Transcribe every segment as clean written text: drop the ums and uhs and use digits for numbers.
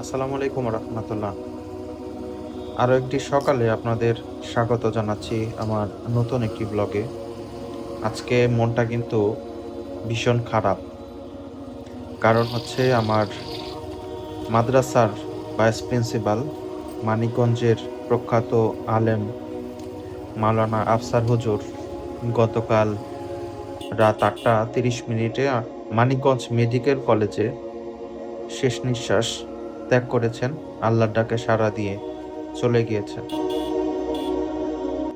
আসসালামু আলাইকুম রহমতুল্লাহ। আরও একটি সকালে আপনাদের স্বাগত জানাচ্ছি আমার নতুন একটি ব্লগে। আজকে মনটা কিন্তু ভীষণ খারাপ। কারণ হচ্ছে আমার মাদ্রাসার ভাইস প্রিন্সিপাল মানিকগঞ্জের প্রখ্যাত আলেম মাওলানা আফসার হুজুর গতকাল রাত ৮টা ৩০ মিনিটে মানিকগঞ্জ মেডিকেল কলেজে শেষ নিঃশ্বাস ত্যাগ করেছেন। আল্লাহর ডাকে সাড়া দিয়ে চলে গিয়েছেন।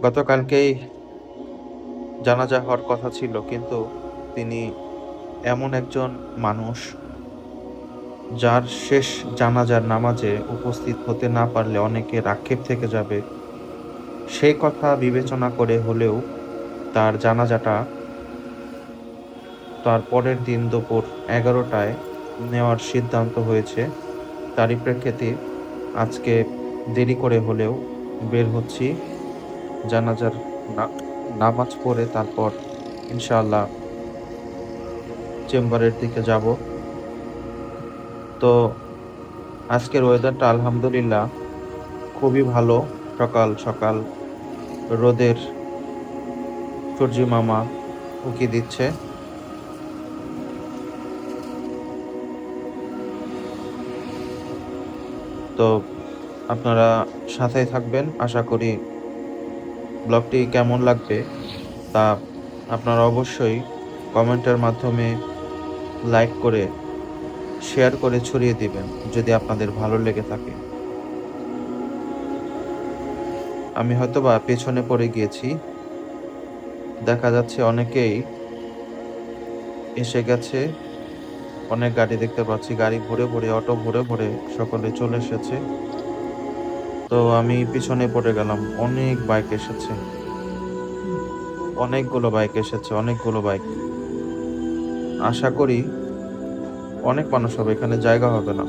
গতকালকেই জানাজা হওয়ার কথা ছিল, কিন্তু তিনি এমন একজন মানুষ যার শেষ জানাজার নামাজে উপস্থিত হতে না পারলে অনেকের আক্ষেপ থেকে যাবে, সেই কথা বিবেচনা করে হলেও তার জানাজাটা তার পরের দিন দুপুর 11টায় নেওয়ার সিদ্ধান্ত হয়েছে। তারই প্রেক্ষিতে আজকে দেরি করে হলেও বের হচ্ছি। জানাজার নামাজ পড়ে তারপর ইনশাআল্লাহ চেম্বারের দিকে যাব। তো আজকের ওয়েদারটা আলহামদুলিল্লাহ খুবই ভালো। সকাল সকাল রোদের সূর্যি মামা উঁকি দিচ্ছে। তো আপনারা সাথেই থাকবেন। আশা করি ব্লগটি কেমন লাগবে তা আপনারা অবশ্যই কমেন্টের মাধ্যমে লাইক করে শেয়ার করে ছড়িয়ে দিবেন যদি আপনাদের ভালো লেগে থাকে। আমি হয়তোবা পেছনে পড়ে গিয়েছি, দেখা যাচ্ছে অনেকেই এসে গেছে। অনেক গাড়ি দেখতে পাচ্ছি, গাড়ি ভরে ভরে, অটো ভরে ভরে সকলে চলে এসেছে। তো আমি পিছনে পড়ে গেলাম। অনেক বাইক এসেছে, অনেকগুলো বাইক। আশা করি অনেক মানুষ হবে, এখানে জায়গা হবে না।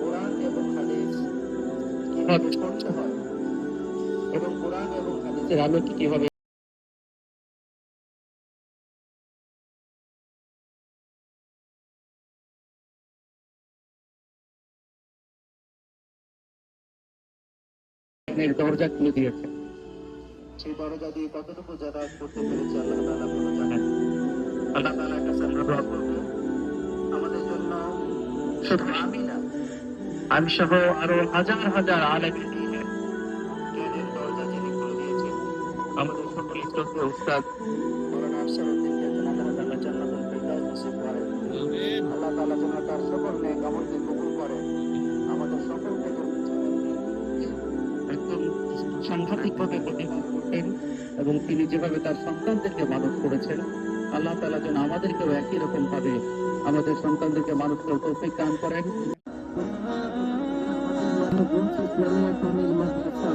কোরআন এবং হাদিস কিভাবে পড়তে হয় এবং কোরআন এবং হাদিসের আলোকে কিভাবে দরজা খুলে দিয়েছে, সেই দরজা দিয়ে কতটুকু যাতায়াত করতে পেরেছে আল্লাহ তাআলা ভালো জানেন। আল্লাহ তাআলার কাছে আমরা দোয়া করব আমাদের জন্য, শুধু আমি না, আমি সহ আরো হাজার হাজার আলেমের জ্ঞানের দরজা যিনি খুলে দিয়েছেন, আমাদের সকল শ্রদ্ধেয় উস্তাদ মাওলানা আফসার উদ্দিনকে যেন আল্লাহ তাআলা জান্নাতুল ফিরদাউস নসিব করেন। আল্লাহ তাআলা যেন তার সকল নেক আমলকে কবুল করেন। আমাদের সকলকে একদম সাংঘাতিকভাবে প্রতিবাদ করতেন এবং তিনি যেভাবে তার সন্তানদেরকে মানুষ করেছেন, আল্লাহ তাআলা যেন আমাদেরকেও একই রকম ভাবে আমাদের সন্তানদেরকে মানুষ করার তৌফিক দান করেন। ইসলামিয়া কামিল মাদ্রাসা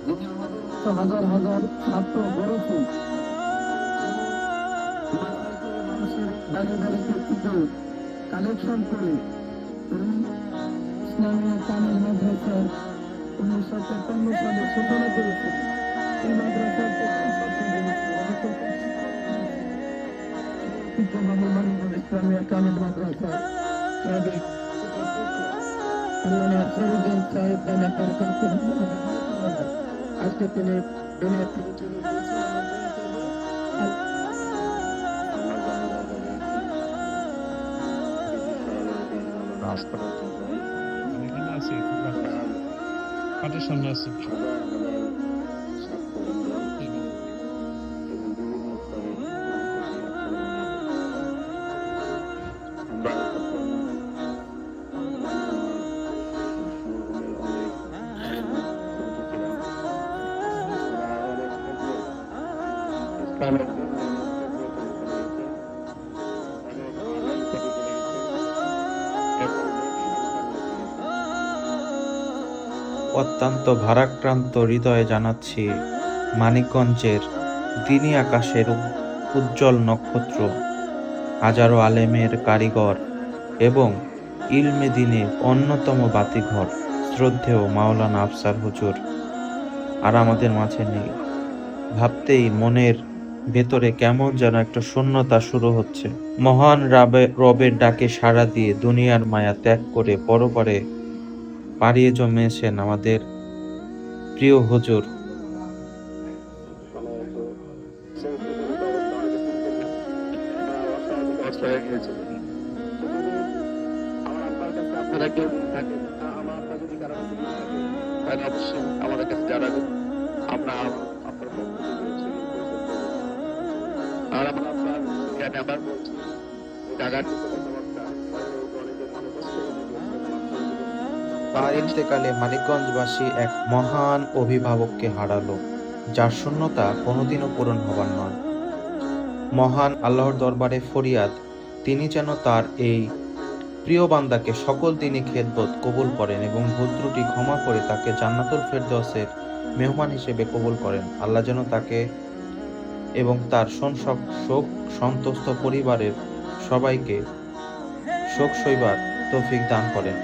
যিনি আমাদের মতো হাজার হাজার ছাত্র গড়েছেন, মানুষের বাড়ি বাড়িতে থেকে কালেকশন করে ইসলামিয়া কামিল মাদ্রাসার 1953 সালে সূচনা করেছেন। এই মাদ্রাসার ইসলামিয়া কামিল মাদ্রাসা সাবেক সাহেব আজকে তিনি দুনিয়া থেকে চলে এখানে আছি কাঠের সামনে আছি। অত্যন্ত ভারাক্রান্ত হৃদয়ে জানাচ্ছি মানিকগঞ্জের দিনী আকাশের উজ্জ্বল নক্ষত্র, হাজারো আলেমের কারিগর এবং ইলমে দ্বীনের অন্যতম বাতিঘর শ্রদ্ধেয় মাওলানা আফসার হুজুর আর আমাদের মাঝে নেই। ভাবতেই মনের ভেতরে কেমন যেন একটা শূন্যতা শুরু হচ্ছে। মহান রবের ডাকে সাড়া দিয়ে দুনিয়ার মায়া ত্যাগ করে পরপারে পাড়িয়ে জমেছেন আমাদের প্রিয় হুজুর। আপনারা কেউ থাকেন, আমার আপনার যদি কারো কাছে থাকে তাহলে অবশ্যই আমাদের কাছে জানাবেন। আমরা আপনার পক্ষ থেকে আর আমরা আপনার জ্ঞানে আবার বলছি জায়গার তার ইন্তেকালে মানিকগঞ্জবাসী এক মহান অভিভাবককে হারালো, যার শূন্যতা কোনোদিনও পূরণ হবার নয়। মহান আল্লাহর দরবারে ফরিয়াদ, তিনি যেন তার এই প্রিয় বান্দাকে সকল দিনই খেদমত কবুল করেন এবং ভুল ত্রুটি ক্ষমা করে তাকে জান্নাতুল ফেরদৌসের মেহমান হিসেবে কবুল করেন। আল্লাহ যেন তাকে এবং তার শোক সন্তস্ত পরিবারের সবাইকে শোক সইবার তৌফিক দান করেন।